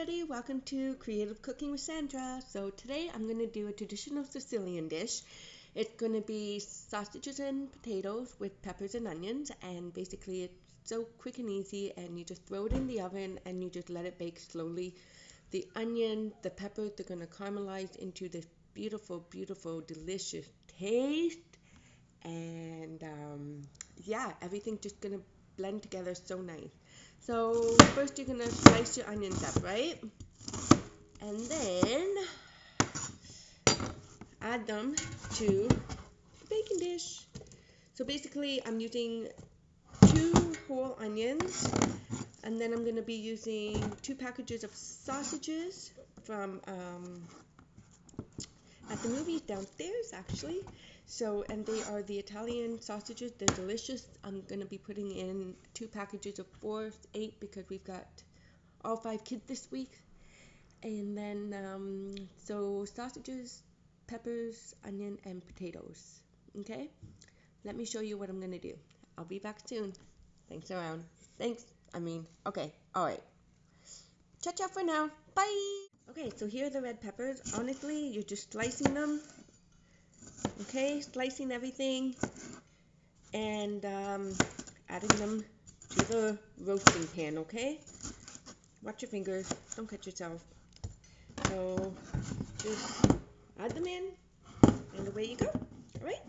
everybody, welcome to Creative Cooking with Sandra. So today I'm going to do a traditional Sicilian dish. It's going to be sausages and potatoes with peppers and onions, and basically it's so quick and easy, and you just throw it in the oven and you just let it bake slowly. The onion, the peppers, they're going to caramelize into this beautiful, beautiful, delicious taste, and everything's just going to blend together so nice. So first you're going to slice your onions up, right? And then add them to the baking dish. So basically I'm using 2 whole onions, and then I'm going to be using 2 packages of sausages from at the movies downstairs actually. So, and they are the Italian sausages. They're delicious. I'm going to be putting in 2 packages of 4, 8, because we've got all 5 kids this week. And then, so sausages, peppers, onion, and potatoes. Okay? Let me show you what I'm going to do. I'll be back soon. Thanks around. Okay. All right. Ciao for now. Bye. Okay, so here are the red peppers. Honestly, you're just slicing them. Okay, slicing everything and adding them to the roasting pan, okay? Watch your fingers, don't cut yourself. So just add them in and away you go, alright?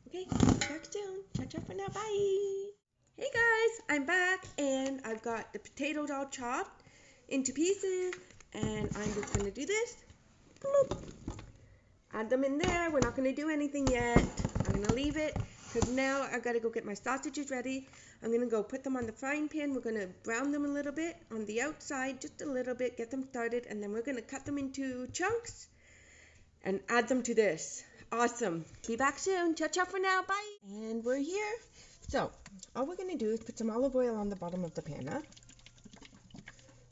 Okay, back soon. Ciao for now, bye! Hey guys, I'm back and I've got the potatoes all chopped into pieces, and I'm just going to do this. Bloop. Add them in there. We're not going to do anything yet. I'm going to leave it because now I've got to go get my sausages ready. I'm going to go put them on the frying pan. We're going to brown them a little bit on the outside, just a little bit, get them started, and then we're going to cut them into chunks and add them to this. Awesome. Be back soon. Ciao for now. Bye. And we're here. So all we're going to do is put some olive oil on the bottom of the pan. Huh?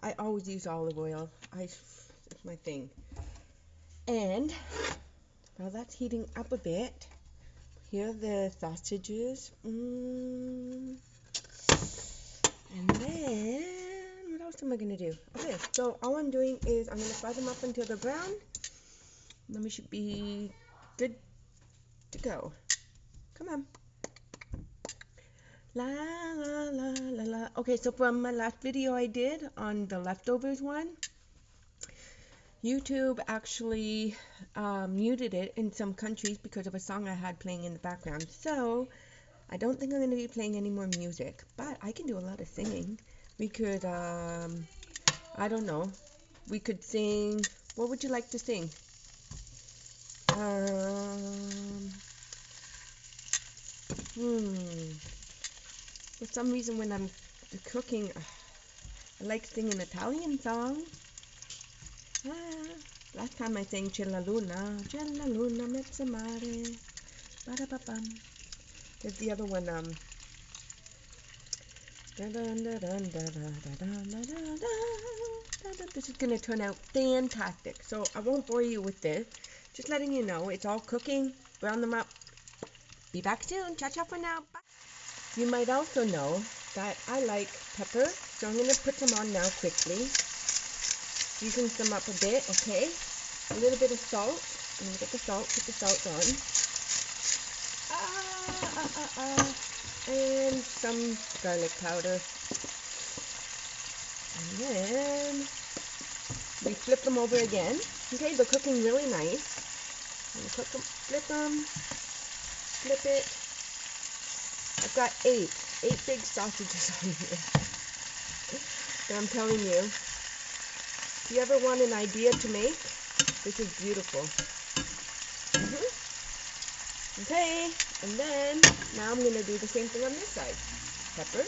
I always use olive oil. It's my thing. And while that's heating up a bit, here are the sausages. And then, what else am I going to do? Okay, so all I'm doing is I'm going to fry them up until they're brown. Then we should be good to go. Come on. La la la la la. Okay, so from my last video I did on the leftovers one, YouTube actually muted it in some countries because of a song I had playing in the background. So I don't think I'm going to be playing any more music, but I can do a lot of singing. We could, I don't know, we could sing. What would you like to sing? For some reason when I'm cooking, I like singing Italian songs. Last time I sang C'è la luna mezza mare, ba-da-ba-bum. There's the other one, This is going to turn out fantastic, so I won't bore you with this. Just letting you know, it's all cooking. Brown them up. Be back soon. Ciao for now. Bye. You might also know that I like pepper, so I'm going to put some on now quickly. Season them up a bit, okay? A little bit of salt. I'm going to get the salt, put the salt on. And some garlic powder. And then we flip them over again. Okay, they're cooking really nice. I'm going to cook them, flip it. I've got 8 big sausages on here. So I'm telling you, if you ever want an idea to make, this is beautiful. Okay, and then now I'm going to do the same thing on this side. Pepper.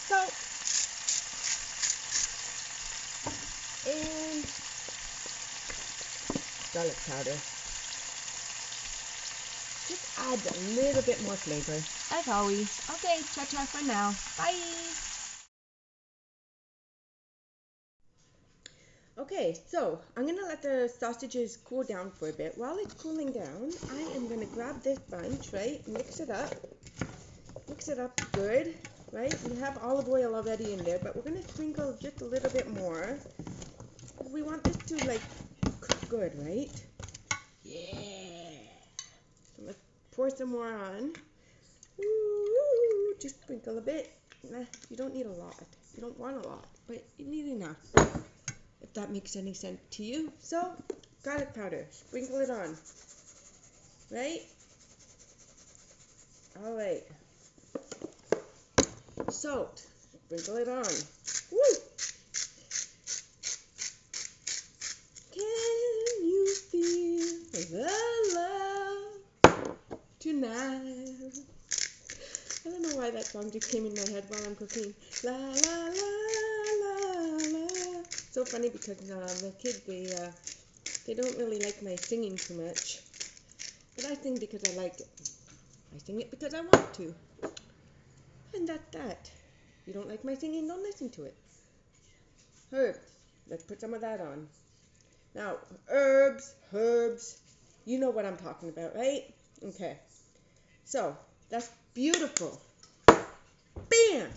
Salt. And garlic powder. Just add a little bit more flavor, as always. Okay, ciao for now. Bye! Okay, so I'm going to let the sausages cool down for a bit. While it's cooling down, I am going to grab this bunch, right, mix it up, Mix it up good, right? We have olive oil already in there, but we're going to sprinkle just a little bit more. We want this to like cook good, right? Yeah. So let's pour some more on. Ooh, just sprinkle a bit. Nah, you don't need a lot. You don't want a lot, but you need enough. If that makes any sense to you. So, garlic powder. Sprinkle it on. Right? Alright. Salt. Sprinkle it on. Woo! Can you feel the love tonight? I don't know why that song just came in my head while I'm cooking. La la la la la. So funny because the kids they don't really like my singing too much, but I sing because I like it. I sing it because I want to, and that's that. If you don't like my singing, don't listen to it. Herbs. Let's put some of that on. Now, herbs. You know what I'm talking about, right? Okay. So that's beautiful. Bam!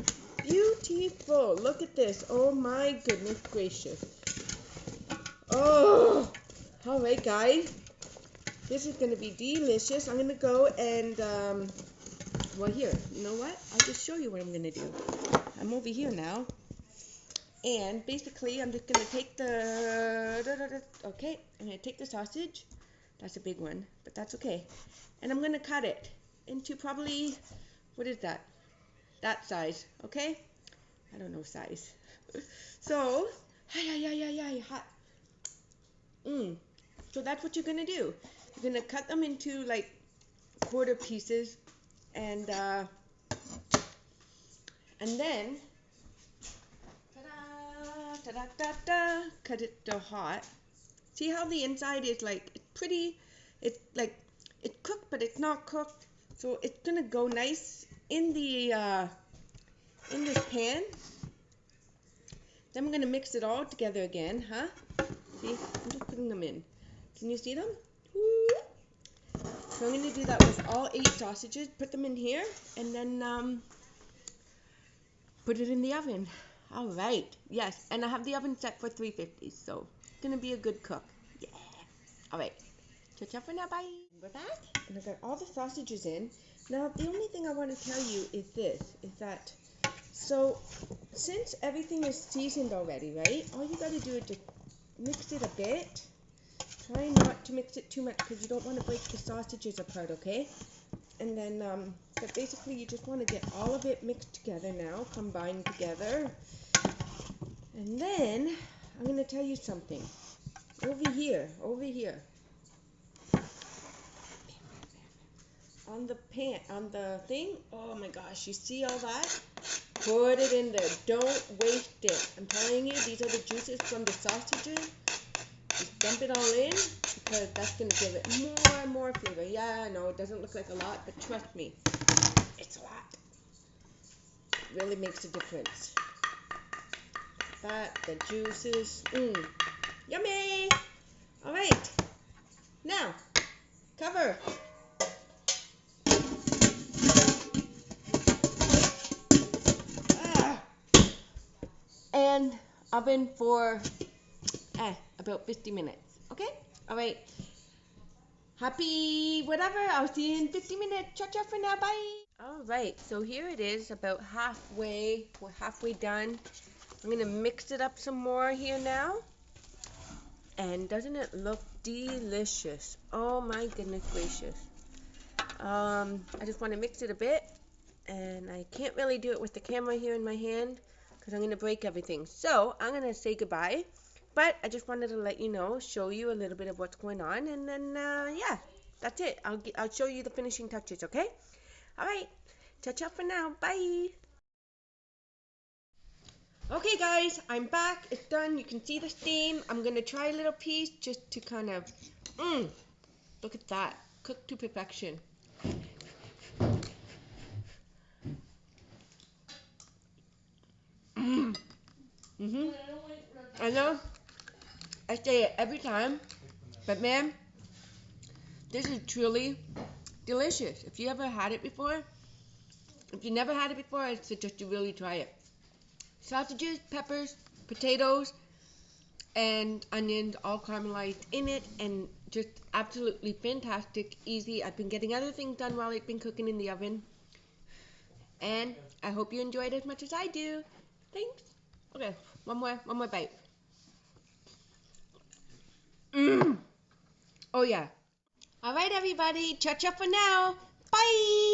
Beautiful. Look at this. Oh my goodness gracious. Oh! Alright guys. This is going to be delicious. I'm going to go and, well here, you know what? I'll just show you what I'm going to do. I'm over here now. And basically, I'm just going to take okay, I'm going to take the sausage. That's a big one, but that's okay. And I'm going to cut it into probably, what is that? That size, okay? I don't know size. So, hot. So that's what you're gonna do. You're gonna cut them into like quarter pieces, and then cut it to hot. See how the inside is like it's pretty. It's like it's cooked, but it's not cooked. So it's gonna go nice in the in this pan. Then we're gonna mix it all together again, huh? See, I'm just putting them in. Can you see them? Woo. So I'm going to do that with all 8 sausages. Put them in here and then put it in the oven. All right. Yes, and I have the oven set for 350, so it's going to be a good cook. Yeah. All right. Ciao for now. Bye. We're back, and I got all the sausages in. Now, the only thing I want to tell you is this, is that, so since everything is seasoned already, right, all you got to do is just mix it a bit. Try not to mix it too much because you don't want to break the sausages apart, okay? And then, but basically you just want to get all of it mixed together now, combined together. And then, I'm going to tell you something. Over here. On the pan, on the thing, oh my gosh, you see all that? Put it in there. Don't waste it. I'm telling you, these are the juices from the sausages. Just dump it all in because that's going to give it more and more flavor. Yeah, I know it doesn't look like a lot, but trust me, it's a lot. It really makes a difference. That, the juices, yummy! All right, now, cover. And oven for about 50 minutes, okay? All right. Happy whatever. I'll see you in 50 minutes. Ciao for now. Bye. All right. So here it is, about halfway. We're halfway done. I'm going to mix it up some more here now. And doesn't it look delicious? Oh my goodness gracious. I just want to mix it a bit. And I can't really do it with the camera here in my hand because I'm going to break everything. So I'm going to say goodbye. But I just wanted to let you know, show you a little bit of what's going on, and then, yeah, that's it. I'll show you the finishing touches, okay? All right, ciao for now. Bye. Okay, guys, I'm back. It's done. You can see the steam. I'm going to try a little piece just to kind of, look at that. Cooked to perfection. I know. I say it every time, but man, this is truly delicious. If you ever had it before, If you never had it before, I suggest you really try it. Sausages, peppers, potatoes, and onions all caramelized in it, and just absolutely fantastic, easy. I've been getting other things done while it's been cooking in the oven, and I hope you enjoyed as much as I do. Thanks. Okay, one more bite. Oh yeah. All right, everybody, ciao ciao for now. Bye.